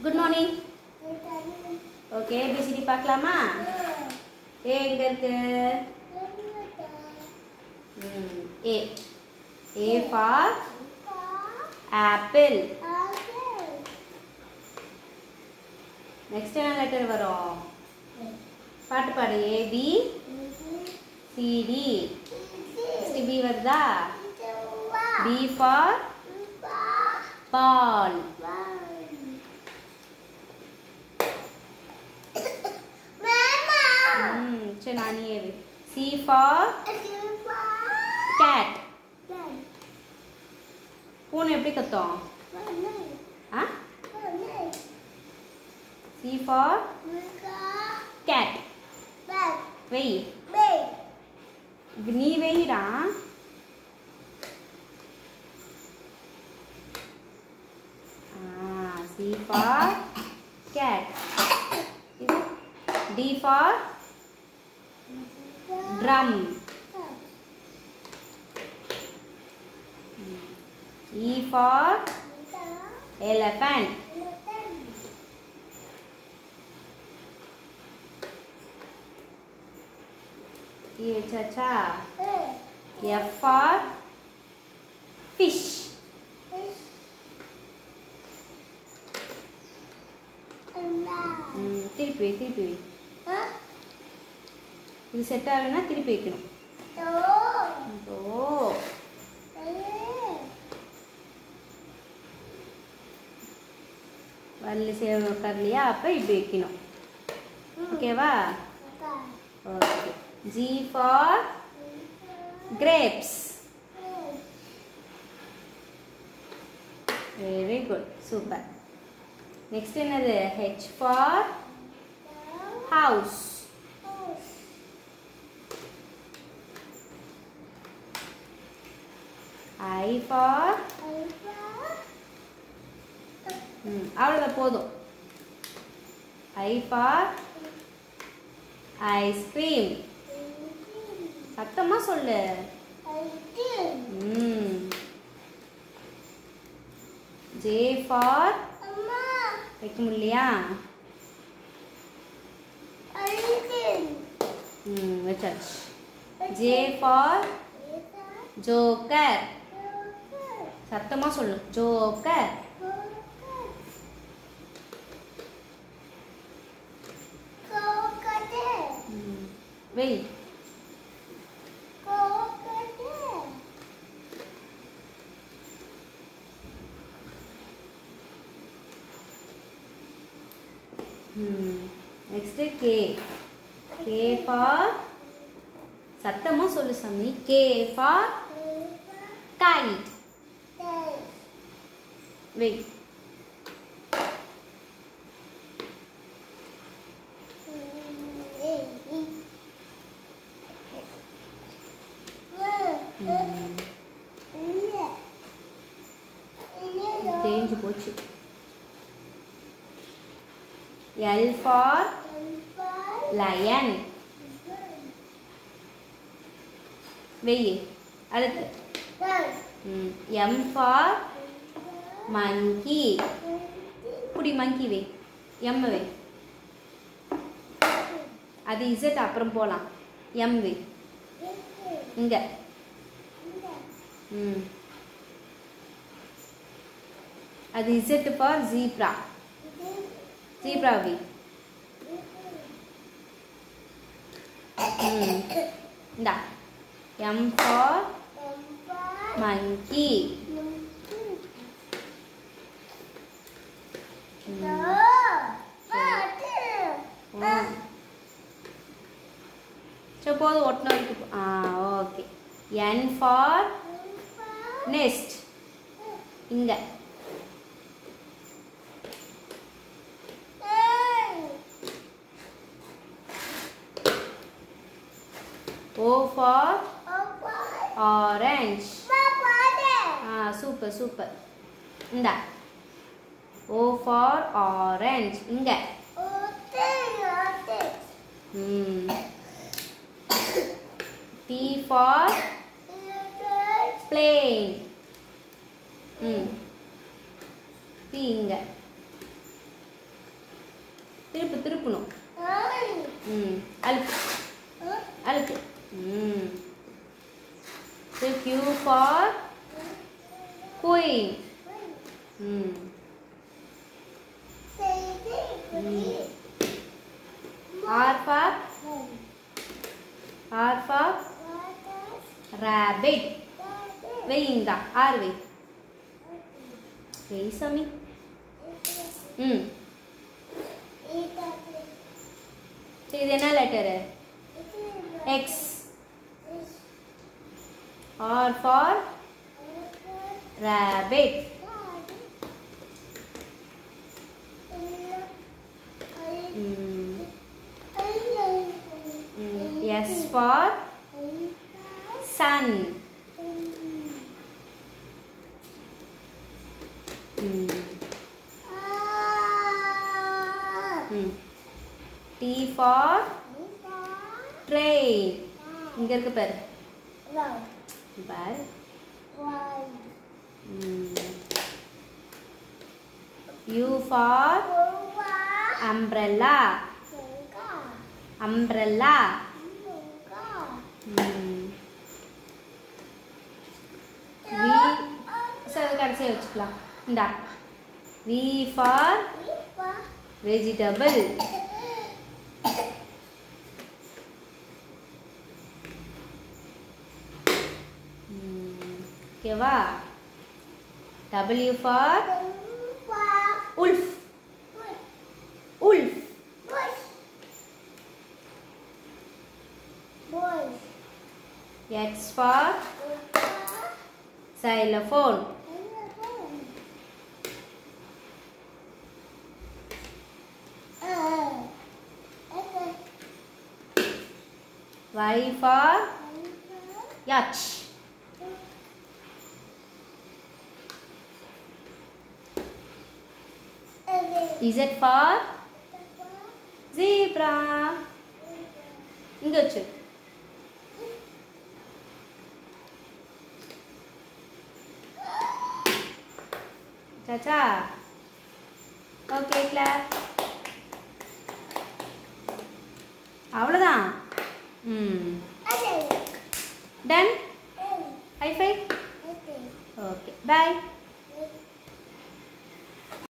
Good morning. Okay, ABCD பார்க்கலாமா? A எங்க இருக்கு? A. A for apple. Next என்ன letter வரும்? பாட்டு பாடு. A B C D. Next B வருதா? B for ball. சரி நானே ஏறு. C for cat. பூனை எப்படி கத்தும்? C for cat. வெய். நீ வெயிடா. C for cat. D for drum. E for elephant. E வச்சாச்சா? F for fish. திருப்பி திருப்பி இது செட் ஆகலைன்னா திருப்பி வைக்கணும். வல்ல சேவ் உட்காரலையா? அப்போ இப்படி வைக்கணும். ஓகேவா? Okay. G for grapes. Very good. Super. Next என்னது? H for house. I for அவ்வளோதான் போதும். I for ice cream. சத்தமா சொல்லு. J for வைக்க முடியலையா? வச்சாச்சு. J for joker. சத்தமா சொல்லு. joker. Wei. Next K. K for சத்தமா சொல்லு சாமி. K for kite. வெய். தேஞ்சு போச்சு. L for lion. வெய். அடுத்து M for monkey. புடி monkey வெய். M வெய். அது Z அப்புறம் போலாம். M வெய். இங்க. அது Z for zebra. zebra வெய். இந்தா. M for monkey. சரி போதும் ஒட்டின இருக்கு. ஓகே. N for nest. இங்க. O for orange. Super super. இந்தா. O for orange. இங்க. P for plane. P இங்க. திருப்பணும். அழுக்கு அழுக்கு. So Q for queen. R for rabbit. வெயிங்க R வை. வெய் சாமி. இது என்ன letter? X. R for rabbit. S for sun. T for train. இங்க இருக்கு பாரு. பாரு. U for umbrella. Umbrella. V சரி கடைசியா வச்சுக்கலாம். இந்தா. V for vegetable. ஓகேவா? W for wolf. Wolf. X for xylophone. Y for yacht. Z for zebra. இங்க வச்சு. சாச்சா. Okay class. அவ்வளோதான். டன். High five. ஓகே பாய்.